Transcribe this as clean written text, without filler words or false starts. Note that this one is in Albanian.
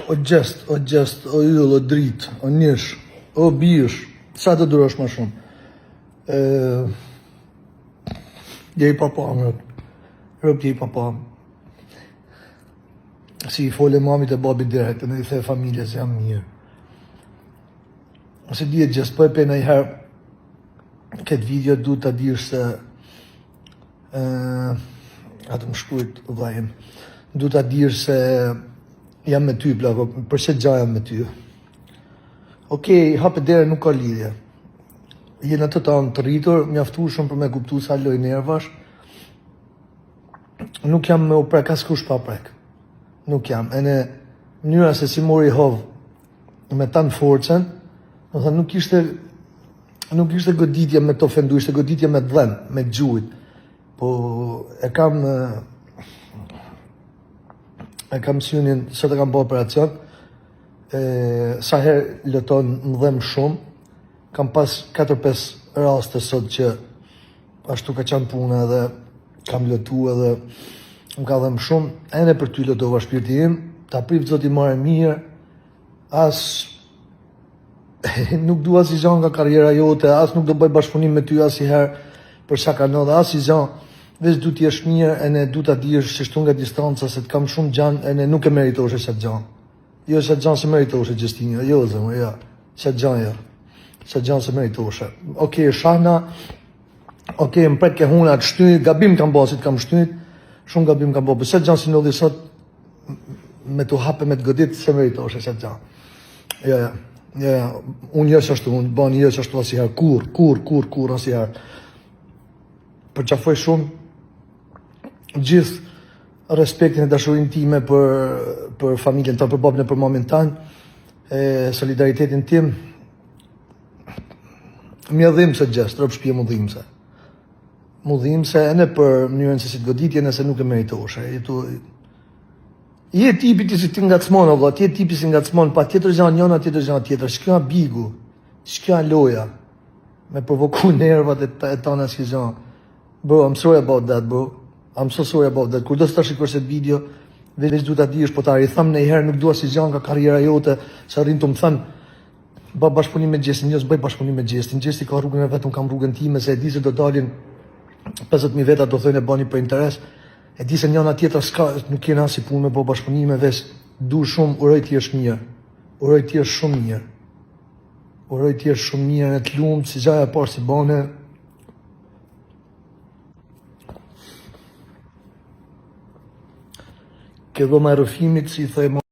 o gjest, o yll, o drit, o njësh, o bish, sa të durosh më shumë. Je i papam, rëp je i papam. Si i fole mamit e babit direkt, në i the familjes jam mirë. Ose dhjetë gjest, po e pena i herë, këtë video du të dirë se, atë më shkujt vajim, du të dirë se jam me ty, plako, përse gja jam me ty. Okej, hape dere nuk ka lidhje. Jena të tanë të rritur, mjaftu shumë për me kuptu sa loj nervash. Nuk jam me u prek, as kush pa prek. Nuk jam. E në mënyra se si mori hovë me tanë forcen, nuk ishte goditja me të ofendu, ishte goditja me dhem, me gjuhit. Po e kam synin, sot e kam po operacion, sa herë lëton më dhem shumë, kam pas 4-5 raste sot që ashtu ka qanë puna edhe kam lëtu edhe më ka dhem shumë, ene për ty lëtova shpirti im, ta prip zoti marrë mirë, as nuk du as i zhan nga karriera jote, as nuk do bëj bashkëpunim me ty as i herë për sa ka në dhe as i zhan, veç du t'jesh mirë, ene du t'a dirë që shtu nga distanca, se t'kam shumë gjanë, ene nuk e meritoshe që gjanë. Jo që gjanë se meritoshe Gjestinja, jo zëmë, ja, që gjanë ja, që gjanë se meritoshe. Okej, shahna, okej, më pret ke huna të shtyjt, gabim kam bo, si t'kam shtyjt, shumë gabim kam bo, për se gjanë si në sot, me t'u hape me t'godit, se meritoshe që gjanë. Ja, unë jo që ashtu, unë bani jo që ashtu asiher, kur asiher. Përqafoj shumë, gjithë respektin e dashurin time për familjen tanë, për babën e për mamin tanë, solidaritetin tim, më dhimbse gjest, rëp shpje më dhimbse. Më dhimbse, e në për mënyrën se si të goditje, nëse nuk e meritoshe. Je tipi ti si ti ngacmon, o ti je tipi si ngacmon, pa tjetër gjanë njona, tjetër gjanë tjetër, shkja bigu, shkja loja, me provoku nervat e tana si gjanë. Bro, I'm sorry about that, bro. I'm so sorry about that. Kur do s'ta shikosh se video, veç du t'a dish, po t'ari tham në i herë, nuk dua si gjanë nga karriera jote, sa rrinë të më thanë, ba bashkëpunim me Gjestin, jo s'bëj bashkëpunim me Gjestin, Gjesti ka rrugën e vetëm, kam rrugën time, se e di se do dalin 50.000 veta do thënë e bani për interes, e di se njëna tjetër s'ka, nuk kena si punë me bo bashkëpunime, veç du shumë, uroj ti është mirë, uroj ti është shumë mirë, uroj ti është shumë mirë, në të lumë, si gjaja parë si bane, ke dhoma e rëfimit, si i thëjmë,